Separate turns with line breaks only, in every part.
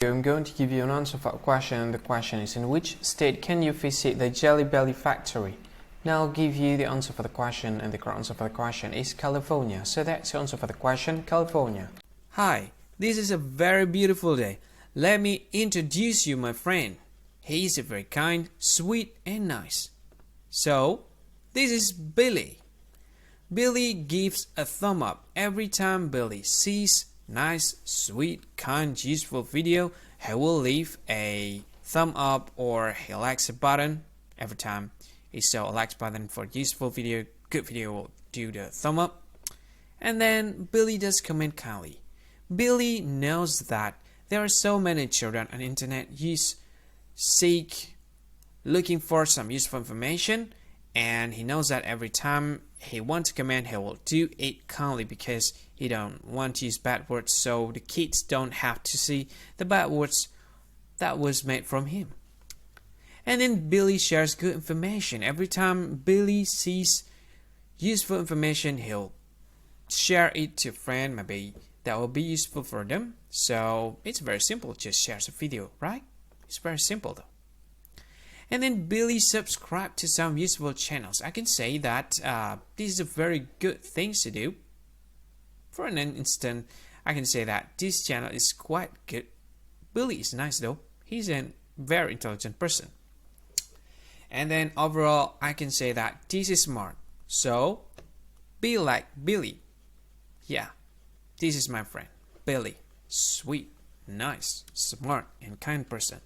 I'm going to give you an answer for a question. The question is, in which state can you visit the Jelly Belly factory? Now I'll give you the answer for the question, and the correct answer for the question is California. So that's the answer for the question, California.
Hi, this is a very beautiful day. Let me introduce you my friend. He is very kind, sweet and nice. So, this is Billy. Billy gives a thumb up every time Billy sees nice, sweet, kind, useful video. He will leave a thumb up or he likes a button. Every time he saw a like button for useful video, good video, will do the thumb up. And then Billy does comment kindly. Billy knows that there are so many children on the internet seek looking for some useful information, and he knows that every time he wants to comment, he will do it kindly because he don't want to use bad words, so the kids don't have to see the bad words that was made from him. And then Billy shares good information. Every time Billy sees useful information, he'll share it to a friend, maybe that will be useful for them. So it's very simple, just share the video, right? It's very simple though. And then Billy subscribed to some useful channels. I can say that this is a very good thing to do. For an instant, I can say that this channel is quite good. Billy is nice though. He's a very intelligent person. And then overall, I can say that this is smart. So, be like Billy. Yeah, this is my friend, Billy. Sweet, nice, smart, and kind person.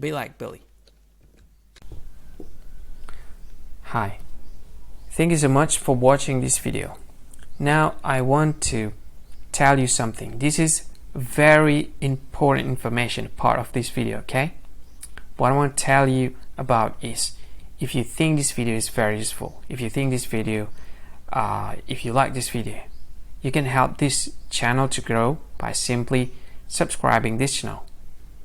Be like Billy.
Hi, thank you so much for watching this video. Now I want to tell you something. This is very important information part of this video, okay? What I want to tell you about is, if you think this video is very useful, if you think this video, if you like this video, you can help this channel to grow by simply subscribing this channel.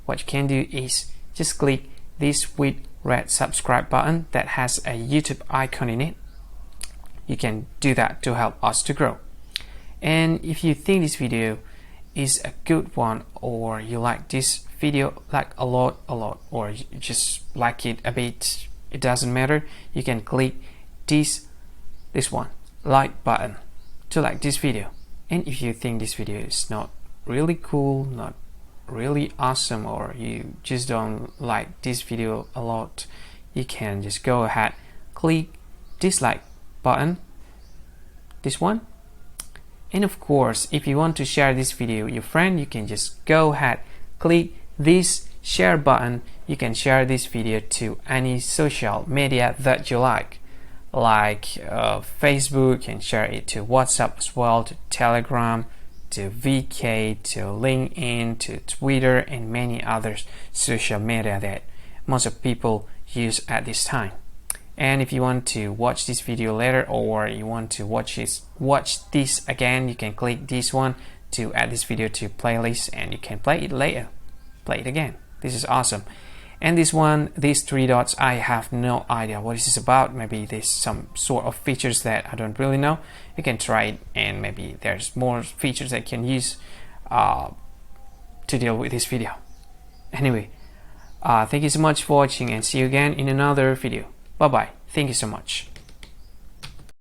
What you can do is just click this with red subscribe button that has a YouTube icon in it. You can do that to help us to grow. And if you think this video is a good one, or you like this video like a lot, or you just like it a bit, it doesn't matter, you can click this one, like button, to like this video. And if you think this video is not really cool, not really awesome, or you just don't like this video a lot, you can just go ahead, click dislike button, this one. And of course, if you want to share this video with your friend, you can just go ahead, click this share button. You can share this video to any social media that you like Facebook, and share it to WhatsApp as well, to Telegram, to VK, to LinkedIn, to Twitter, and many other social media that most of people use at this time. And if you want to watch this video later, or you want to watch this again, you can click this one to add this video to playlist, and you can play it later, play it again. This is awesome. And this one, these three dots, I have no idea what this is about. Maybe there's some sort of features that I don't really know. You can try it, and maybe there's more features that you can use to deal with this video. Anyway, thank you so much for watching, and see you again in another video. Bye bye. Thank you so much.